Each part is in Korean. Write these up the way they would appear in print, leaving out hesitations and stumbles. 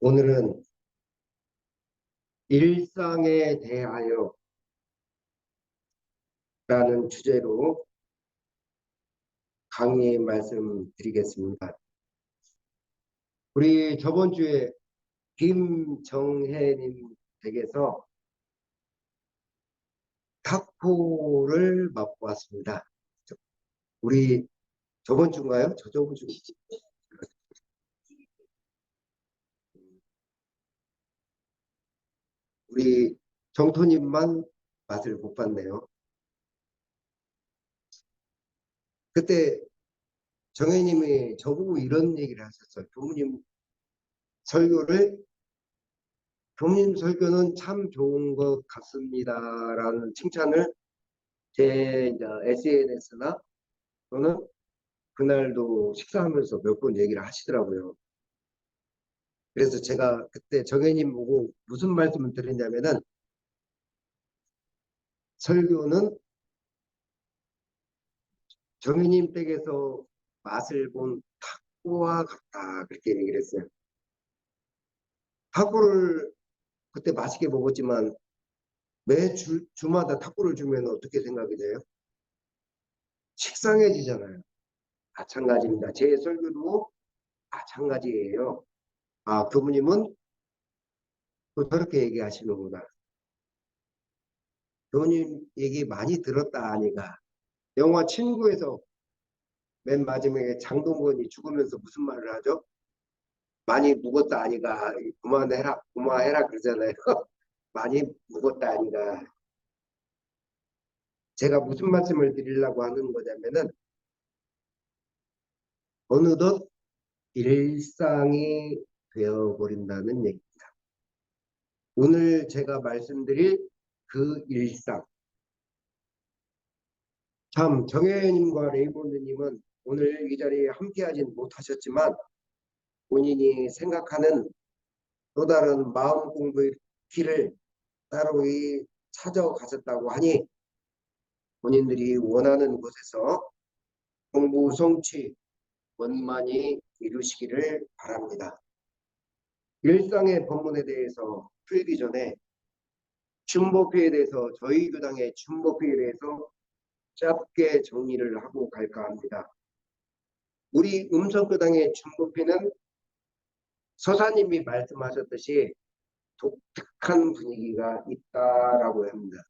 오늘은 일상에 대하여 라는 주제로 강의 말씀드리겠습니다. 우리 저번 주에 김정혜님 댁에서 타코를 맛보았습니다. 우리 저번 주인가요? 저번 주. 우리 정토님만 맛을 못 봤네요. 그때 정혜님이 저보고 이런 얘기를 하셨어요. 설교를 교무님 설교는 참 좋은 것 같습니다라는 칭찬을 제 SNS나 또는 그날도 식사하면서 몇 번 얘기를 하시더라고요. 그래서 제가 그때 정혜님 보고 무슨 말씀을 드렸냐면은 설교는 정혜님 댁에서 맛을 본 탁구와 같다 그렇게 얘기를 했어요. 탁구를 그때 맛있게 먹었지만 매 주마다 탁구를 주면 어떻게 생각이 돼요? 식상해지잖아요. 마찬가지입니다. 제 설교도 마찬가지예요. 아, 교무님은 또 저렇게 얘기하시는구나. 교무님 얘기 많이 들었다 아니가. 영화 친구에서 맨 마지막에 장동건이 죽으면서 무슨 말을 하죠? 많이 묵었다 아니가. 그만해라, 그만해라 그러잖아요. 많이 묵었다 아니가. 제가 무슨 말씀을 드리려고 하는 거냐면은 어느덧 일상이 되어버린다는 얘기입니다. 오늘 제가 말씀드릴 그 일상. 참 정혜님과 레이몬드님은 오늘 이 자리에 함께하진 못하셨지만 본인이 생각하는 또 다른 마음 공부의 길을 따로 찾아가셨다고 하니 본인들이 원하는 곳에서 공부 성취 원만히 이루시기를 바랍니다. 일상의 법문에 대해서 풀기 전에 춘법회에 대해서 저희 교당의 춘법회에 대해서 짧게 정리를 하고 갈까 합니다. 우리 음성교당의 춘법회는 서사님이 말씀하셨듯이 독특한 분위기가 있다라고 합니다.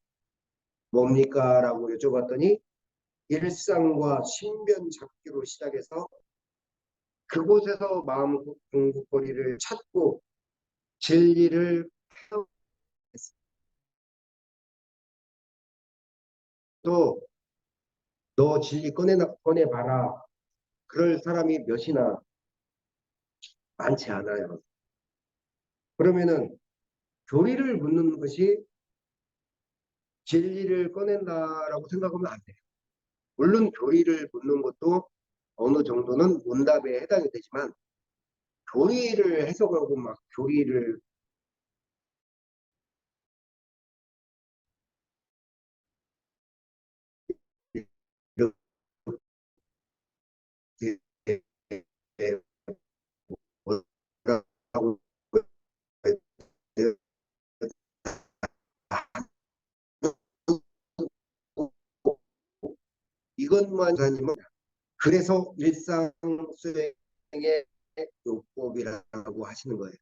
뭡니까? 라고 여쭤봤더니 일상과 신변 잡기로 시작해서 그곳에서 마음 공부거리를 찾고 진리를 또 너 진리 꺼내봐라. 그럴 사람이 몇이나 많지 않아요. 그러면은 교리를 묻는 것이 진리를 꺼낸다라고 생각하면 안 돼요. 물론 교리를 묻는 것도 어느 정도는 문답에 해당이 되지만 교리를 해석하고 막 교리를 이것만 아니면 그래서 일상 수행의 요법이라고 하시는 거예요.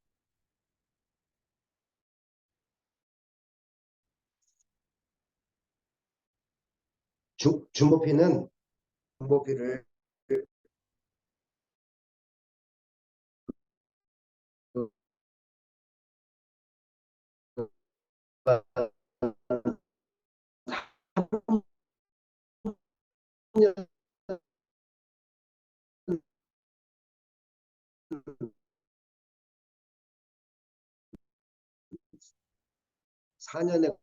준법회는 준법회를 4년에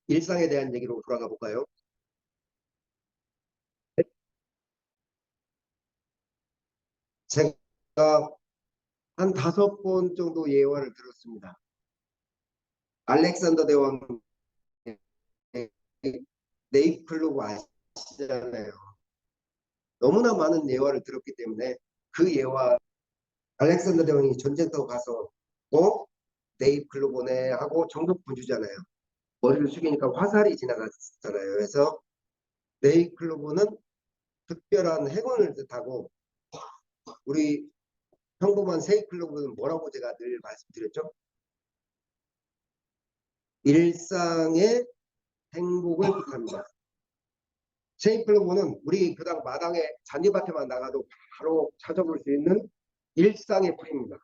일상에 대한 얘기로 돌아가 볼까요? 제가 한 5번 정도 예화를 들었습니다. 알렉산더 대왕 네잎클로버 아시잖아요. 너무나 많은 예화를 들었기 때문에 그 예화 알렉산더 대왕이 전쟁터 가서 네잎클로버네 하고 정복 분주잖아요. 머리를 숙이니까 화살이 지나갔잖아요. 그래서 네잎클로버는 특별한 행운을 뜻하고 우리 평범한 세이클로버는 뭐라고 제가 늘 말씀드렸죠? 일상의 행복을 뜻합니다. 세이클로버는 우리 그당 마당에 잔디밭에만 나가도 바로 찾아볼 수 있는 일상의 풀입니다.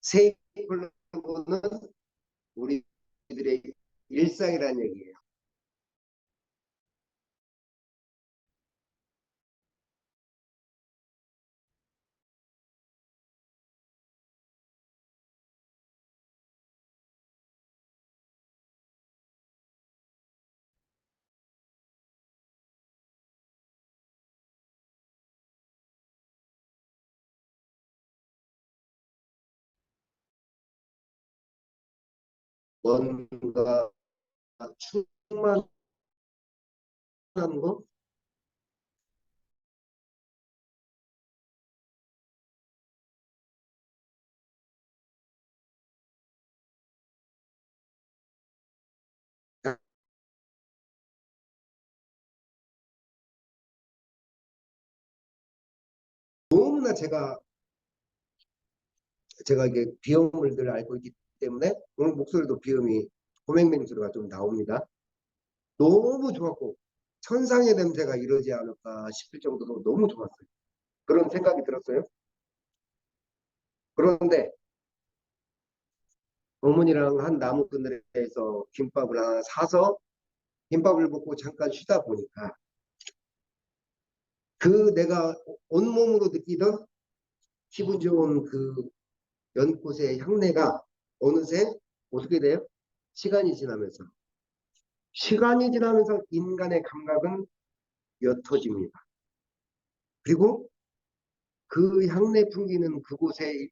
세이클로버는 우리들의 일상이라는 얘기예요. 뭔가 충만한 거? 너무나 제가 이게 비염을 늘 앓고 있기 때문에 오늘 목소리도 비염이 고맹맹 소리가 좀 나옵니다. 너무 좋았고 천상의 냄새가 이러지 않을까 싶을 정도로 너무 좋았어요. 그런 생각이 들었어요. 그런데 어머니랑 한 나무 그늘에서 김밥을 하나 사서 김밥을 먹고 잠깐 쉬다 보니까 그 내가 온몸으로 느끼던 기분 좋은 그 연꽃의 향내가 어느새 어떻게 돼요? 시간이 지나면서 시간이 지나면서 인간의 감각은 옅어집니다. 그리고 그 향내 풍기는 그곳의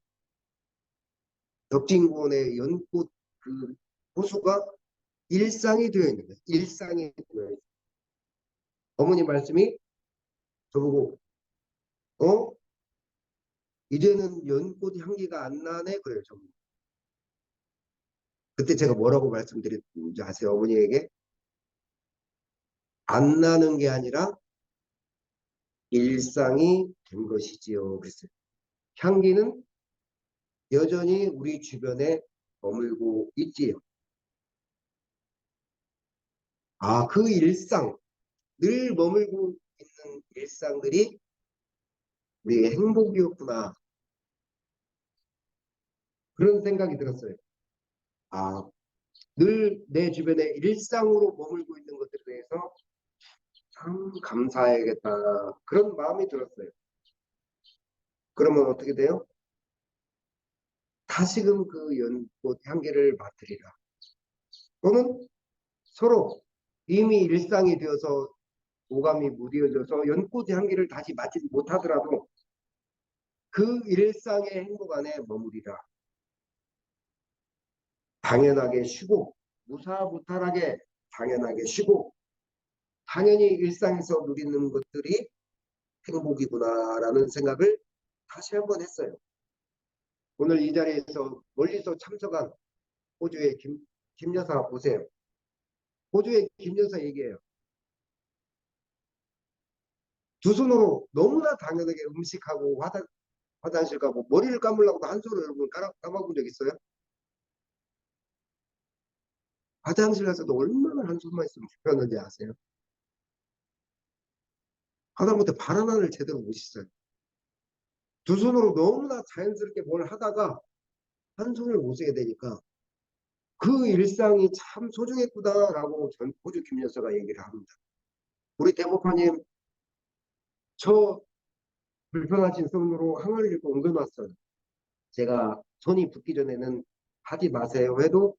덕진공원의 연꽃 그 호수가 일상이 되어 있는 거예요. 일상이 되어 있어요. 어머니 말씀이 저보고 어 이제는 연꽃 향기가 안 나네 그래요. 저보고. 그때 제가 뭐라고 말씀드렸는지 아세요? 어머니에게 안 나는 게 아니라 일상이 된 것이지요. 그랬어요. 향기는 여전히 우리 주변에 머물고 있지요. 아, 그 일상, 늘 머물고 있는 일상들이 우리의 행복이었구나. 그런 생각이 들었어요. 아, 늘 내 주변에 일상으로 머물고 있는 것들에 대해서 참 감사해야겠다. 그런 마음이 들었어요. 그러면 어떻게 돼요? 다시금 그 연꽃 향기를 맡으리라. 또는 서로 이미 일상이 되어서 오감이 무뎌져서 연꽃 향기를 다시 맡지 못하더라도 그 일상의 행복 안에 머무리라. 당연하게 쉬고 무사무탈하게 당연하게 쉬고 당연히 일상에서 누리는 것들이 행복이구나라는 생각을 다시 한번 했어요. 오늘 이 자리에서 멀리서 참석한 호주의 김 여사 보세요. 호주의 김 여사 얘기해요. 두 손으로 너무나 당연하게 음식하고 화장실 가고 머리를 감으려고 한 손으로 여러분 감아본 적 있어요? 화장실 가서도 얼마나 한 손만 있으면 불편한지 아세요? 하다못해 발 하나를 제대로 못 씻어요. 두 손으로 너무나 자연스럽게 뭘 하다가 한 손을 못 쓰게 되니까 그 일상이 참 소중했구나라고 전 호주 김 여사가 얘기를 합니다. 우리 대법관님 저 불편하신 손으로 항아리 를 옮겨놨어요. 제가 손이 붓기 전에는 하지 마세요 해도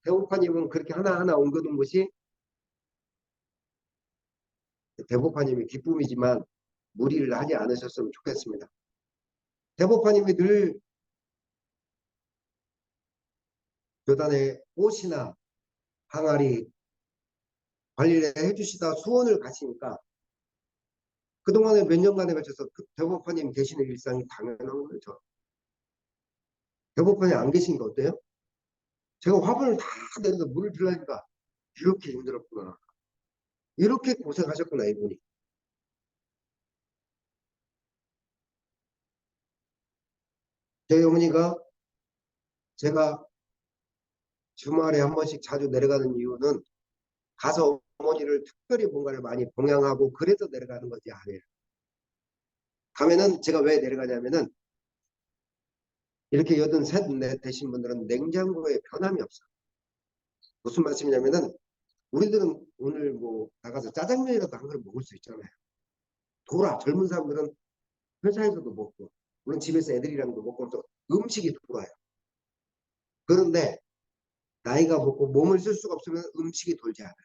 대법관님은 그렇게 하나하나 옮겨둔 것이 대법관님의 기쁨이지만 무리를 하지 않으셨으면 좋겠습니다. 대법관님이 늘 교단에 옷이나 항아리 관리를 해주시다 수원을 가시니까 그동안에 몇 년간에 걸쳐서 그 대법관님 계시는 일상이 당연한 거죠. 대법관이 안 계신 거 어때요? 제가 화분을 다 내려서 물을 들어가니까 이렇게 힘들었구나. 이렇게 고생하셨구나, 이분이. 저희 어머니가 제가 주말에 한 번씩 자주 내려가는 이유는 가서 어머니를 특별히 뭔가를 많이 봉양하고 그래서 내려가는 거지 아니에요. 가면은 제가 왜 내려가냐면은 이렇게 여든 셋, 넷 되신 분들은 냉장고에 변함이 없어. 무슨 말씀이냐면은 우리들은 오늘 뭐 나가서 짜장면이라도 한 그릇 먹을 수 있잖아요. 돌아. 젊은 사람들은 회사에서도 먹고 물론 집에서 애들이랑도 먹고 또 음식이 돌아요. 그런데 나이가 먹고 몸을 쓸 수가 없으면 음식이 돌지 않아요.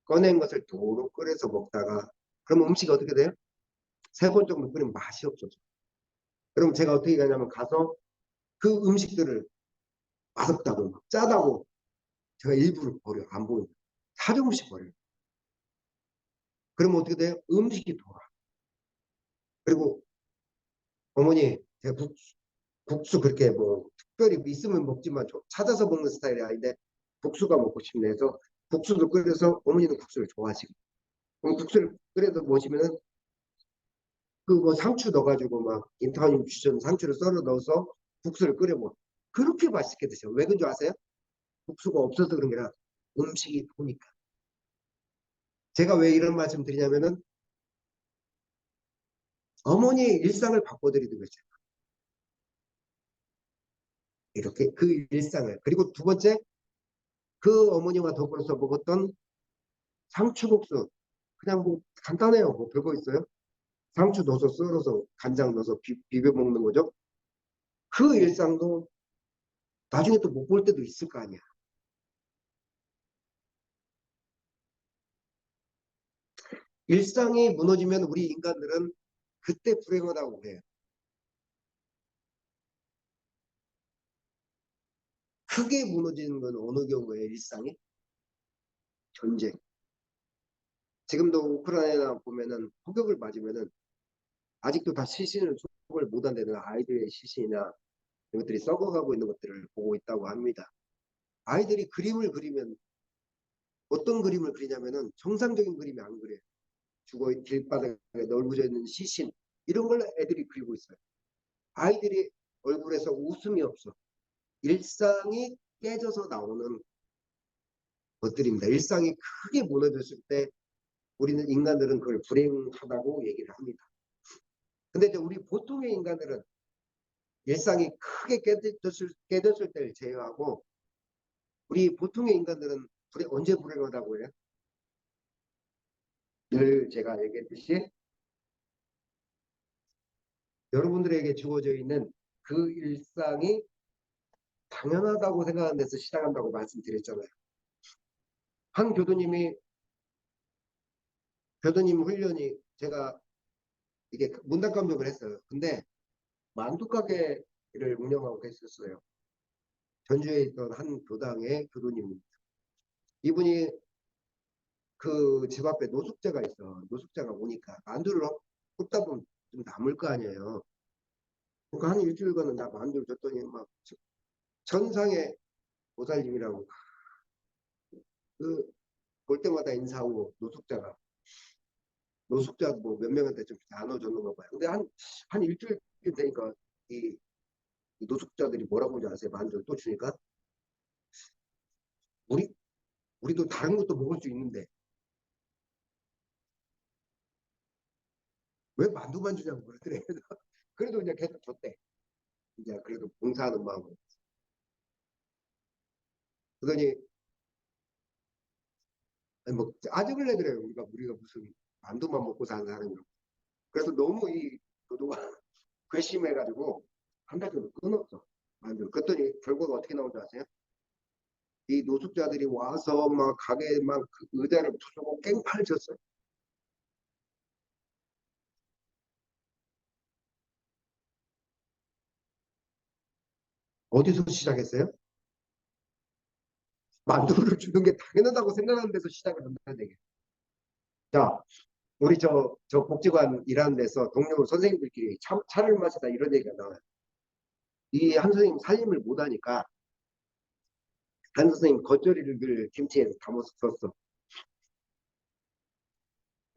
꺼낸 것을 도로 끓여서 먹다가 그럼 음식이 어떻게 돼요? 세 번 정도 끓이면 맛이 없어져. 그럼 제가 어떻게 가냐면 가서 그 음식들을 맛없다고 막 짜다고 제가 일부러 버려. 안 보여요. 사정없이 버려요. 그러면 어떻게 돼요? 음식이 돌아. 그리고 어머니 제가 국수 그렇게 뭐 특별히 있으면 먹지만 찾아서 먹는 스타일이 아닌데 국수가 먹고 싶네 해서 국수도 끓여서 어머니는 국수를 좋아하시고 그럼 국수를 끓여서 모시면은 그 뭐 상추 넣어가지고 막 인타님 주신 상추를 썰어 넣어서 국수를 끓여 먹어. 그렇게 맛있게 드셔. 왜 그런 줄 아세요? 국수가 없어서 그런 게 아니라 음식이 도니까. 제가 왜 이런 말씀 드리냐면은 어머니의 일상을 바꿔드리는 거죠. 이렇게 그 일상을. 그리고 두 번째 그 어머니와 더불어서 먹었던 상추국수. 그냥 뭐 간단해요. 뭐 별거 있어요? 상추 넣어서 썰어서 간장 넣어서 비벼 먹는 거죠. 그 일상도 나중에 또 못 볼 때도 있을 거 아니야. 일상이 무너지면 우리 인간들은 그때 불행하다고 해요. 크게 무너지는 건 어느 경우에 일상이? 전쟁. 지금도 우크라이나 보면은 폭격을 맞으면은 아직도 다 시신을 수급을 못한다는 아이들의 시신이나 이것들이 썩어가고 있는 것들을 보고 있다고 합니다. 아이들이 그림을 그리면 어떤 그림을 그리냐면은 정상적인 그림이 안 그려요. 죽어 길바닥에 널브져 있는 시신 이런 걸 애들이 그리고 있어요. 아이들이 얼굴에서 웃음이 없어. 일상이 깨져서 나오는 것들입니다. 일상이 크게 무너졌을 때 우리는 인간들은 그걸 불행하다고 얘기를 합니다. 근데 이제 우리 보통의 인간들은 일상이 크게 깨졌을 때를 제외하고 우리 보통의 인간들은 언제 불행하다고 해요? 늘 제가 얘기했듯이 여러분들에게 주어져 있는 그 일상이 당연하다고 생각하는 데서 시작한다고 말씀드렸잖아요. 한 교도님 훈련이 제가 이게 문답 감독을 했어요. 근데 만두 가게를 운영하고 계셨어요. 전주에 있던 한 교당의 교도님입니다. 이분이 그 집 앞에 노숙자가 있어. 노숙자가 오니까 만두를 굽다 보면 좀 남을 거 아니에요. 그러니까 한 일주일간은 나 만두를 줬더니 막 천상의 보살님이라고 그 볼 때마다 인사하고 노숙자 뭐 몇 명한테 좀 나눠줬는 거 봐요. 근데 한 일주일 되니까 이, 이 노숙자들이 뭐라고 하는지 아세요? 만두를 또 주니까 우리 우리도 다른 것도 먹을 수 있는데 왜 만두만 주냐고 그러더래. 그래도 그냥 계속 줬대. 이제 그래도 봉사하는 마음으로. 그러더니 아니 뭐 짜증을 내더래요. 우리가 무슨 만두만 먹고 사는 사람이라고. 그래서 너무 이 교도가 괘씸해가지고 한 달 정도 끊었어. 만두. 그랬더니 결과가 어떻게 나온 줄 아세요? 이 노숙자들이 와서 막 가게에 막그 의자를 부수고 깽판을 쳤어요. 어디서 시작했어요? 만두를 주는 게 당연하다고 생각하는 데서 시작을 한다는 얘기예요. 자, 우리 저 복지관 일하는 데서 동료 선생님들끼리 차를 마시다 이런 얘기가 나와요. 이 한 선생님 살림을 못하니까 한 선생님 겉절이를 늘 김치에서 담아서 줬어.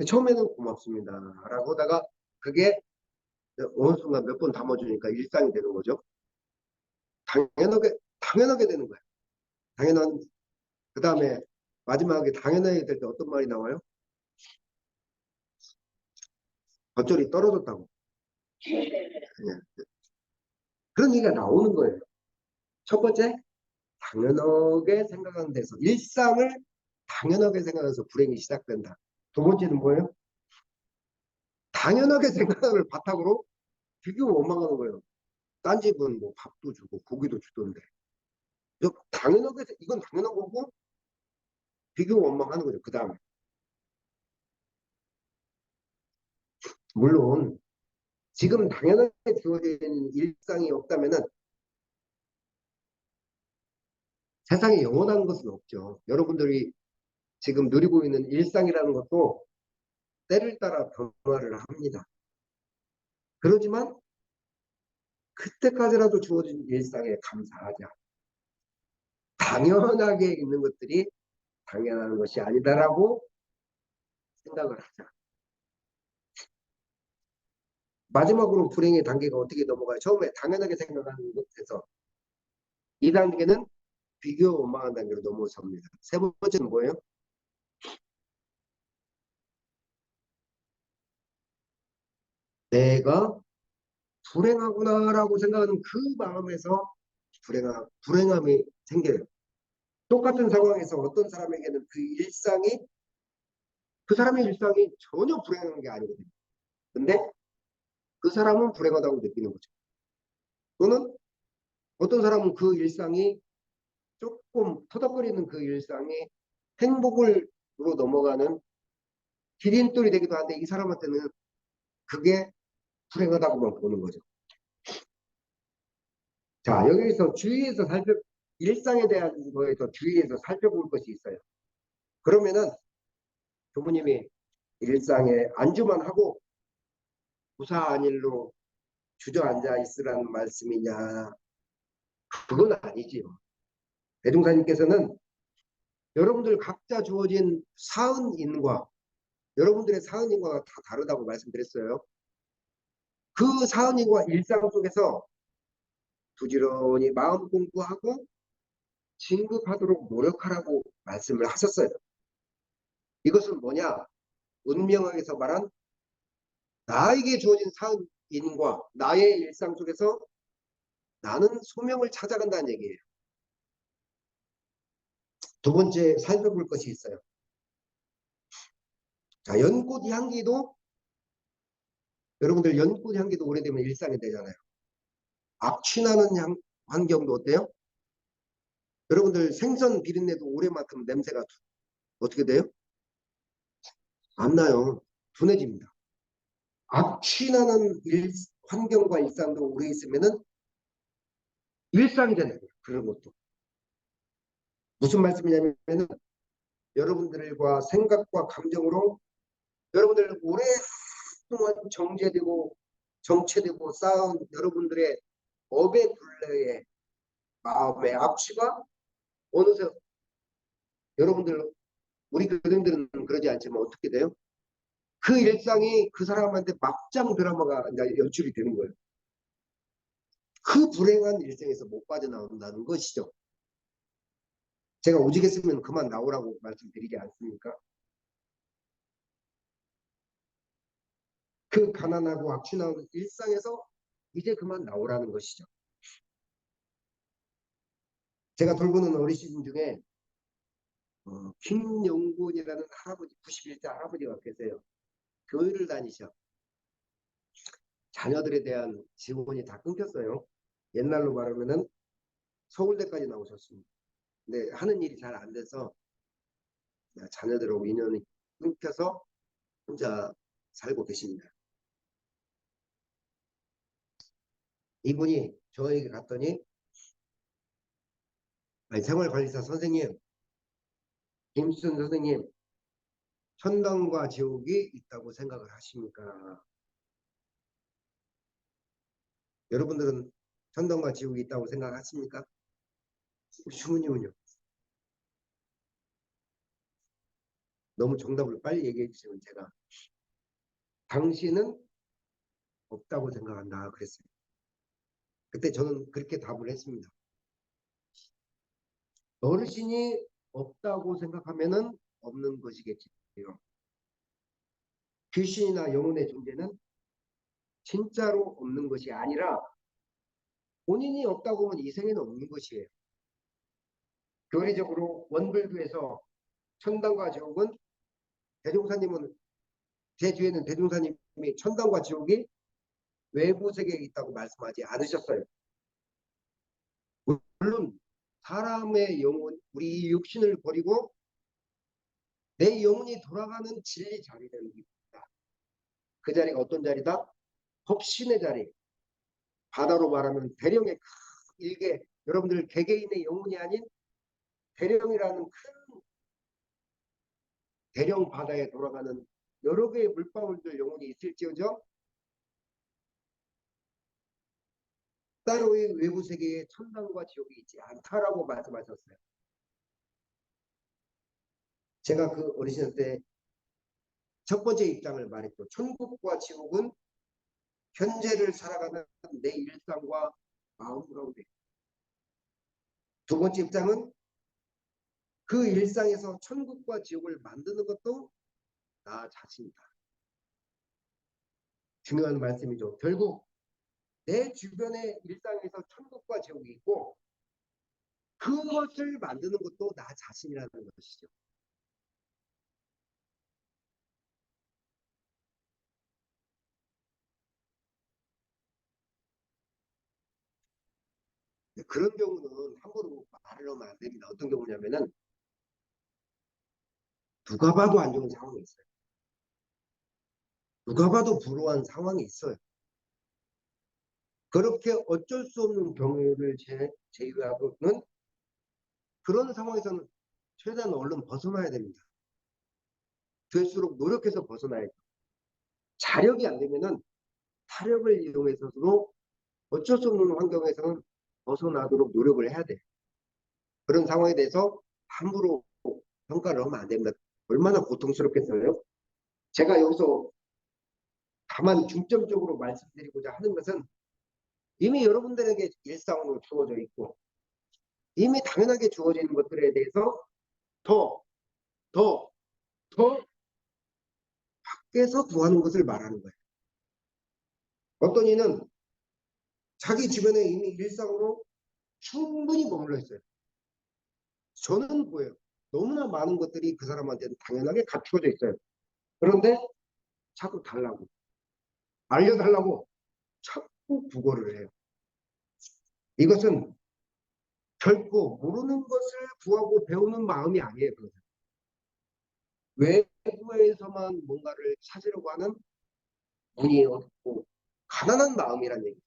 처음에는 고맙습니다 라고 하다가 그게 어느 순간 몇 번 담아주니까 일상이 되는 거죠. 당연하게 되는 거야. 당연한, 그 다음에 마지막에 당연하게 될 때 어떤 말이 나와요? 겉절이 떨어졌다고. 그냥 그런 얘기가 나오는 거예요. 첫 번째, 당연하게 생각하는 데서 일상을 당연하게 생각해서 불행이 시작된다. 두 번째는 뭐예요? 당연하게 생각을 바탕으로 비교 원망하는 거예요. 딴 집은 뭐 밥도 주고 고기도 주던데. 당연하게 이건 당연한 거고 비교 원망하는 거죠. 그 다음에 물론 지금 당연하게 주어진 일상이 없다면은 세상에 영원한 것은 없죠. 여러분들이 지금 누리고 있는 일상이라는 것도 때를 따라 변화를 합니다. 그러지만 그때까지라도 주어진 일상에 감사하자. 당연하게 있는 것들이 당연한 것이 아니다라고 생각을 하자. 마지막으로 불행의 단계가 어떻게 넘어가요? 처음에 당연하게 생각하는 것에서 2단계는 비교 원망한 단계로 넘어섭니다. 세 번째는 뭐예요? 내가 불행하구나라고 생각하는 그 마음에서 불행함이 생겨요. 똑같은 상황에서 어떤 사람에게는 그 사람의 일상이 전혀 불행한 게 아니거든요. 근데 그 사람은 불행하다고 느끼는 거죠. 또는 어떤 사람은 그 일상이 조금 터덕거리는 그 일상이 행복으로 넘어가는 기린돌이 되기도 한데 이 사람한테는 그게 불행하다고만 보는 거죠. 자, 여기서 일상에 대한 거에서 주의해서 살펴볼 것이 있어요. 그러면은 부모님이 일상에 안주만 하고 무사한 일로 주저앉아 있으라는 말씀이냐? 그건 아니지요. 대종사님께서는 여러분들 각자 주어진 사은인과 여러분들의 사은인과가 다 다르다고 말씀드렸어요. 그 사은인과 일상 속에서 부지런히 마음 공부하고 진급하도록 노력하라고 말씀을 하셨어요. 이것은 뭐냐? 운명학에서 말한 나에게 주어진 사은인과 나의 일상 속에서 나는 소명을 찾아간다는 얘기예요. 두 번째 살펴볼 것이 있어요. 자, 연꽃 향기도 여러분들 연꽃 향기도 오래되면 일상이 되잖아요. 악취나는 환경도 어때요? 여러분들 생선 비린내도 오래만큼 냄새가 어떻게 돼요? 안 나요. 둔해집니다. 악취나는 환경과 일상도 오래 있으면은 일상이 되는 거예요. 그런 것도. 무슨 말씀이냐면은 여러분들과 생각과 감정으로 여러분들 오랫동안 정체되고 쌓은 여러분들의 업의 굴레에 마음의 악취가 어느새 여러분들 우리 교생들은 그러지 않지만 어떻게 돼요? 그 일상이 그 사람한테 막장 드라마가 이제 연출이 되는 거예요. 그 불행한 일생에서 못 빠져나온다는 것이죠. 제가 오직했으면 그만 나오라고 말씀드리지 않습니까? 그 가난하고 악취나는 일상에서 이제 그만 나오라는 것이죠. 제가 돌보는 어르신 중에 김영곤이라는 할아버지, 91세 할아버지가 계세요. 교회를 다니셔. 자녀들에 대한 지원이 다 끊겼어요. 옛날로 말하면은 서울대까지 나오셨습니다. 근데 하는 일이 잘 안 돼서 자녀들하고 인연이 끊겨서 혼자 살고 계십니다. 이분이 저에게 갔더니 아니, 생활관리사 선생님 김순 선생님, 천당과 지옥이 있다고 생각을 하십니까? 여러분들은 천당과 지옥이 있다고 생각하십니까? 주문이군요. 너무 정답을 빨리 얘기해 주시면 제가 당신은 없다고 생각한다 그랬어요. 그때 저는 그렇게 답을 했습니다. 어르신이 없다고 생각하면은 없는 것이겠지요. 귀신이나 영혼의 존재는 진짜로 없는 것이 아니라 본인이 없다고 하면 이 생에는 없는 것이에요. 교리적으로 원불교에서 천당과 지옥은 대종사님은 제 뒤에는 대종사님이 천당과 지옥이 외부 세계에 있다고 말씀하지 않으셨어요. 물론 사람의 영혼, 우리 육신을 버리고 내 영혼이 돌아가는 진리 자리는 있다. 그 자리가 어떤 자리다? 법신의 자리. 바다로 말하면 대령의 일개, 여러분들 개개인의 영혼이 아닌 대령이라는 큰 대령 바다에 돌아가는 여러 개의 물방울들 영혼이 있을지어정 따로의 외부 세계에 천당과 지옥이 있지 않다라고 말씀하셨어요. 제가 그 어르신한테 첫 번째 입장을 말했죠. 천국과 지옥은 현재를 살아가는 내 일상과 마음 가운데. 두 번째 입장은 그 일상에서 천국과 지옥을 만드는 것도 나 자신이다. 중요한 말씀이죠. 결국 내 주변의 일상에서 천국과 지옥이 있고 그것을 만드는 것도 나 자신이라는 것이죠. 그런 경우는 함부로 말을 하면 안 됩니다. 어떤 경우냐면은 누가 봐도 안 좋은 상황이 있어요. 누가 봐도 불우한 상황이 있어요. 그렇게 어쩔 수 없는 경우를 제외하고는 그런 상황에서는 최대한 얼른 벗어나야 됩니다. 될수록 노력해서 벗어나야죠. 자력이 안 되면은 타력을 이용해서도 어쩔 수 없는 환경에서는 벗어나도록 노력을 해야 돼. 그런 상황에 대해서 함부로 평가를 하면 안 됩니다. 얼마나 고통스럽겠어요? 제가 여기서 다만 중점적으로 말씀드리고자 하는 것은 이미 여러분들에게 일상으로 주어져 있고 이미 당연하게 주어져 있는 것들에 대해서 더, 더, 더 밖에서 구하는 것을 말하는 거예요. 어떤 이는 자기 주변에 이미 일상으로 충분히 머물러 있어요. 저는 보여요. 너무나 많은 것들이 그 사람한테는 당연하게 갖추어져 있어요. 그런데 자꾸 달라고, 알려달라고 자꾸 구걸을 해요. 이것은 결코 모르는 것을 구하고 배우는 마음이 아니에요. 그것은. 외부에서만 뭔가를 찾으려고 하는 문이 없고 가난한 마음이란 얘기.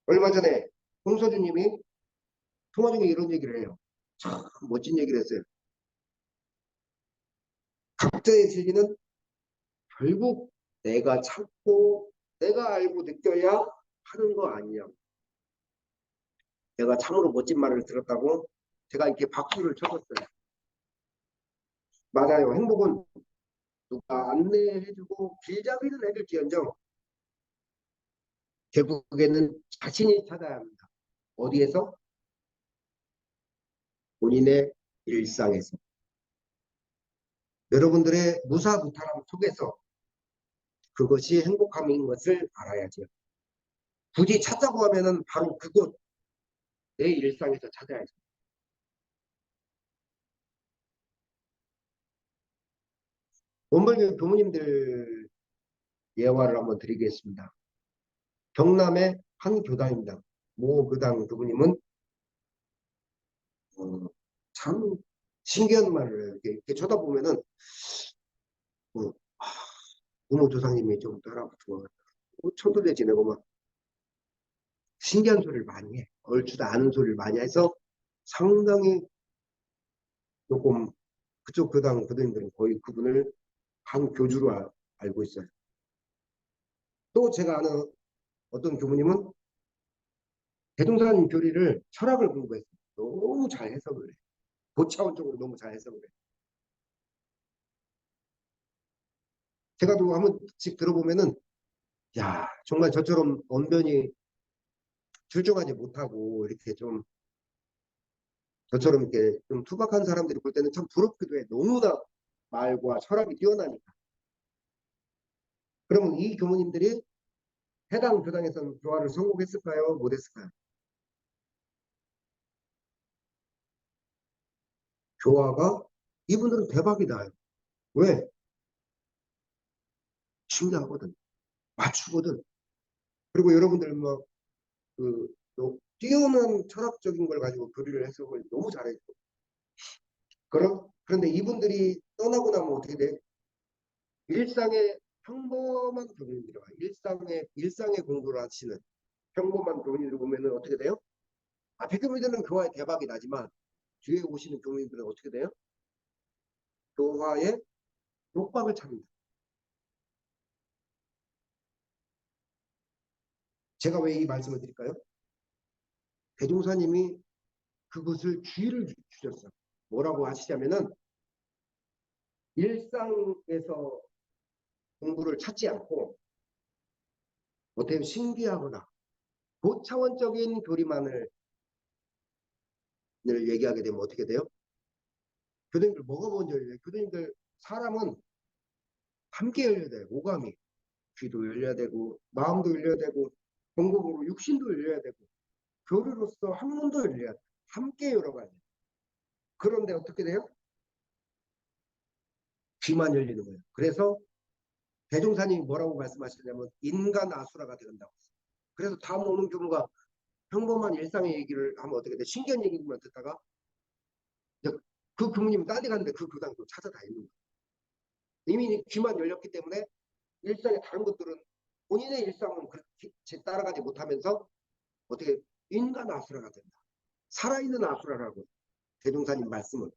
얼마 전에 홍서준님이 통화 중에 이런 얘기를 해요. 참 멋진 얘기를 했어요. 각자의 진리는 결국 내가 찾고 내가 알고 느껴야 하는 거 아니냐. 내가 참으로 멋진 말을 들었다고 제가 이렇게 박수를 쳐줬어요. 맞아요. 행복은 누가 안내해주고 길잡이는 해줄지언정 결국에는 자신이 찾아야 합니다. 어디에서? 본인의 일상에서. 여러분들의 무사무탈함 속에서 그것이 행복함인 것을 알아야죠. 굳이 찾자고 하면은 바로 그곳 내 일상에서 찾아야죠. 원벌교 교무님들 예화를 한번 드리겠습니다. 경남의 한 교당입니다. 모 교당 교무님은 참 신기한 말을 해요. 이렇게 쳐다보면은 어, 부모 조상님이 좀 따라붙고 천도대 지내고 막 신기한 소리를 많이 해. 얼추도 아는 소리를 많이 해서 상당히 조금 그쪽 교당 교도님들은 거의 그분을 한 교주로 알고 있어요. 또 제가 아는 어떤 교무님은 대종사 교리를 철학을 공부했어요. 너무 잘 해석을 해. 고차원적으로 너무 잘 해석을 해. 제가 또 한 번씩 들어보면은 야 정말 저처럼 언변이 출중하지 못하고 이렇게 좀 저처럼 이렇게 좀 투박한 사람들이 볼 때는 참 부럽기도 해. 너무나 말과 철학이 뛰어나니까. 그러면 이 교무님들이 해당 교당에서는 교화를 성공했을까요? 못했을까요? 교화가 이분들은 대박이다. 왜? 신기하거든. 맞추거든. 그리고 여러분들 또 뛰어난 철학적인 걸 가지고 교리를 해석을 너무 잘했고. 그런데 이분들이 떠나고 나면 어떻게 돼? 일상의 평범한 교민들과 일상의 공부를 하시는 평범한 교민들 보면은 어떻게 돼요? 앞에 교민들은 교화에 대박이 나지만 뒤에 오시는 교민들은 어떻게 돼요? 교화에 독박을 찹니다. 제가 왜 이 말씀을 드릴까요? 대종사님이 그것을 주의를 주셨어요. 뭐라고 하시냐면은 일상에서 공부를 찾지 않고 어떻게 신비하거나 고차원적인 교리만을 얘기하게 되면 어떻게 돼요? 교수님들 뭐가 먼저 열려요? 교수님들 사람은 함께 열려야 돼요. 오감이. 귀도 열려야 되고 마음도 열려야 되고 공공으로 육신도 열려야 되고 교류로서 학문도 열려야 돼. 함께 열어가야 돼. 그런데 어떻게 돼요? 귀만 열리는 거예요. 그래서 대종사님이 뭐라고 말씀하시냐면 인간 아수라가 된다고 했어요. 그래서 다음 오는 교무가 평범한 일상의 얘기를 하면 어떻게 돼? 신기한 얘기만 듣다가 그 교무님이 딴 데 갔는데 그 교당도 찾아다니는 거예요. 이미 귀만 열렸기 때문에 일상의 다른 것들은 본인의 일상은 그렇게 따라가지 못하면서 어떻게 인간 아수라가 된다. 살아있는 아수라라고 대종사님 말씀은.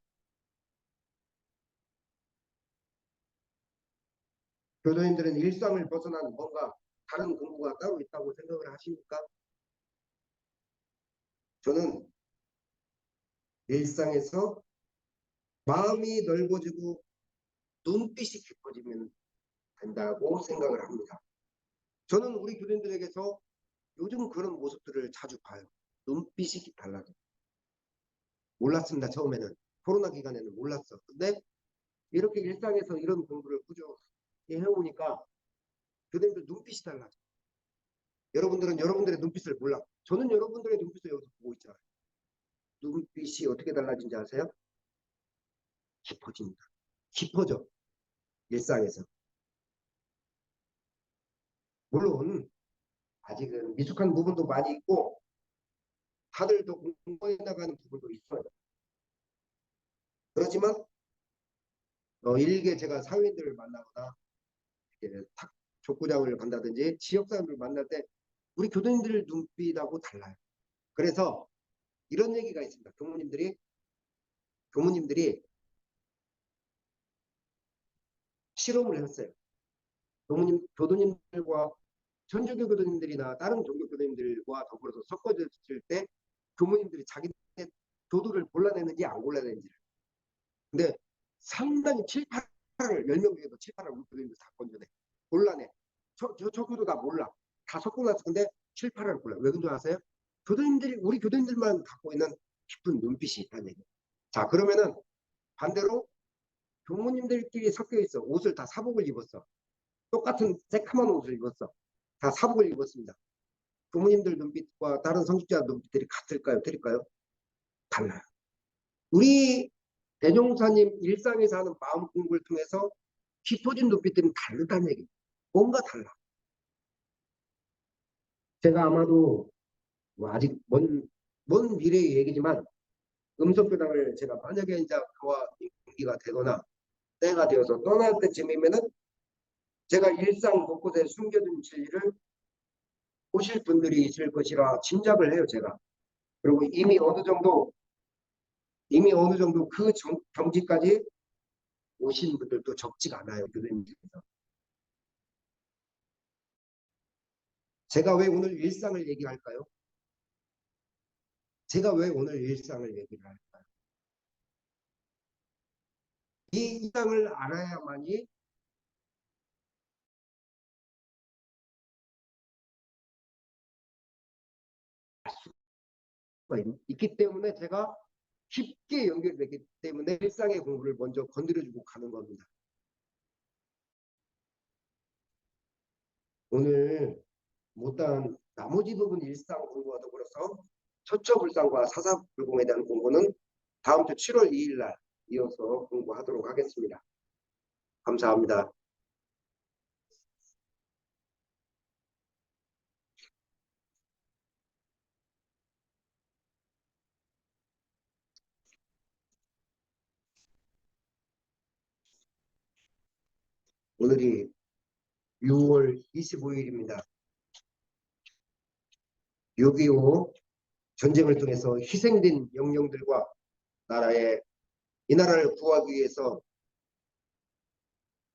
교도인들은 일상을 벗어나는 뭔가 다른 공부가 따로 있다고 생각을 하십니까? 저는 일상에서 마음이 넓어지고 눈빛이 깊어지면 된다고 생각을 합니다. 저는 우리 교도인들에게서 요즘 그런 모습들을 자주 봐요. 눈빛이 달라져. 몰랐습니다. 처음에는. 코로나 기간에는 몰랐어. 근데 이렇게 일상에서 이런 공부를 꾸준히 해오니까 교수님들 눈빛이 달라져. 여러분들은 여러분들의 눈빛을 몰라. 저는 여러분들의 눈빛을 여기서 보고 있잖아요. 눈빛이 어떻게 달라진지 아세요? 깊어집니다. 깊어져. 일상에서. 물론 아직은 미숙한 부분도 많이 있고 다들 더 공부해 나가는 부분도 있어요. 그렇지만 일개 제가 사회인들을 만나거나 족구장을 간다든지 지역 사람들을 만날 때 우리 교도님들 눈빛하고 달라요. 그래서 이런 얘기가 있습니다. 교무님들이 실험을 했어요. 교도님들과 천주교 교도님들이나 다른 종교 교도님들과 더불어서 섞어졌을 때 교무님들이 자기네 교도를 골라내는지 안 골라내는지를. 근데 상당히 7, 8을 10명 중에서 7, 8을 우리 교도님들 다 건져내. 골라내. 저 교도 다 몰라. 다 섞고 나서 근데 7, 8을 골라. 왜 그런 줄 아세요? 우리 교도님들만 갖고 있는 깊은 눈빛이 있다는 얘기예요. 자, 그러면은 반대로 교무님들끼리 섞여 있어. 옷을 다 사복을 입었어. 똑같은 새카만 옷을 입었어. 다 사복을 입었습니다. 교무님들 눈빛과 다른 성직자 눈빛들이 같을까요? 틀릴까요? 달라요. 우리 대종사님 일상에서 하는 마음 공부를 통해서 깊어진 눈빛들은 다르다는 얘기입니다. 뭔가 달라. 제가 아마도 뭐 아직 먼 미래의 얘기지만 음성교당을 제가 만약에 이제 그와 인기가 되거나 때가 되어서 떠날 때쯤이면은 제가 일상 곳곳에 숨겨둔 진리를 보실 분들이 있을 것이라 짐작을 해요, 제가. 그리고 이미 어느 정도 그 경지까지 오신 분들도 적지가 않아요. 교수님께서. 제가 왜 오늘 일상을 얘기할까요? 제가 왜 오늘 일상을 얘기를 할까요? 이 일상을 알아야만이 있기 때문에 제가 쉽게 연결되기 때문에 일상의 공부를 먼저 건드려주고 가는 겁니다. 오늘 못한 나머지 부분 일상 공부와 더불어서 처처불상과 사사불공에 대한 공부는 다음 주 7월 2일 날 이어서 공부하도록 하겠습니다. 감사합니다. 오늘이 6월 25일입니다. 6.25 전쟁을 통해서 희생된 영령들과 이 나라를 구하기 위해서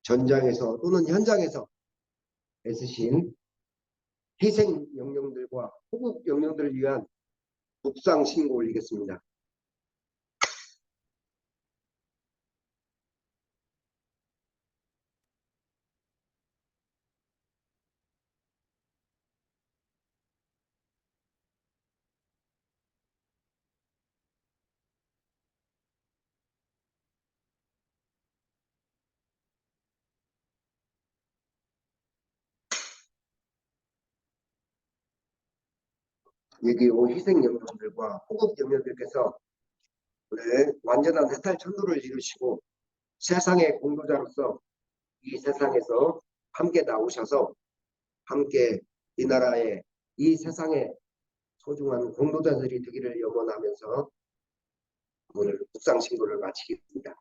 전장에서 또는 현장에서 애쓰신 희생 영령들과 호국 영령들을 위한 묵상 신고 올리겠습니다. 여기 희생 영령들과 호국 영령들께서 오늘 완전한 해탈 천도를 이루시고 세상의 공로자로서 이 세상에서 함께 나오셔서 함께 이 나라의 이 세상의 소중한 공로자들이 되기를 염원하면서 오늘 묵상 신고를 마치겠습니다.